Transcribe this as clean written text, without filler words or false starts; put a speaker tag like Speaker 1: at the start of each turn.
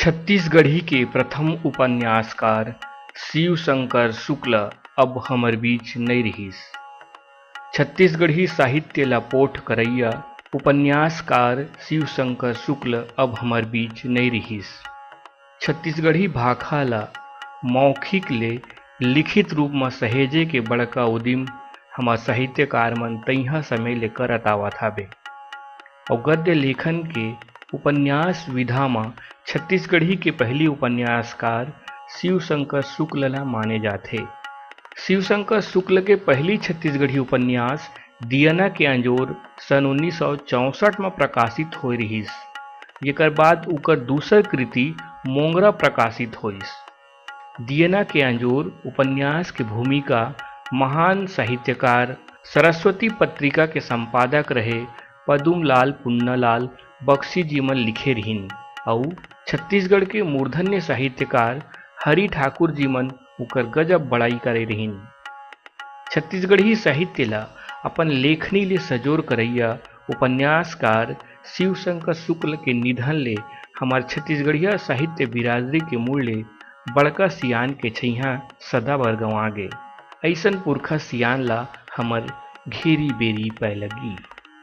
Speaker 1: छत्तीसगढ़ी के प्रथम उपन्यासकार शिव शंकर शुक्ल अब हमर बीच नहीं रहिस। छत्तीसगढ़ी साहित्य ला पोठ करैया उपन्यासकार शिव शंकर शुक्ल अब हमर बीच नहीं रहिस। छत्तीसगढ़ी भाखा ला मौखिक ले लिखित रूप में सहेजे के बड़का उदिम हमार साहित्यकार मन तइहा समय ले करत आवत हावे और गद्य लेखन के उपन्यास विधा में छत्तीसगढ़ी के पहली उपन्यासकार शिव शंकर शुक्ल ला माने जाथे। शिव शंकर शुक्ल के पहली छत्तीसगढ़ी उपन्यास दियना के अंजोर सन 1964 में प्रकाशित होय रहिस। जेकर बाद उकर दूसर कृति मोंगरा प्रकाशित होइस। दियना के अंजोर उपन्यास के भूमिका महान साहित्यकार सरस्वती पत्रिका के संपादक रहे पदुमलाल पुन्नालाल बख्शी जी मन लिखे रहिन और छत्तीसगढ़ के मूर्धन्य साहित्यकार हरि ठाकुर जी मन उकर गजब बड़ाई करे रहिन। छत्तीसगढ़ी साहित्य ला अपन लेखनी ले सजोर करैया उपन्यासकार शिव शंकर शुक्ल के निधन ले हमार छत्तीसगढ़िया साहित्य बिरादरी के मूल ले बड़का सियान के छैहा सदा बर गंवा गे। ऐसन पुरखा सियान ला हमर घेरी बेरी पै लगी।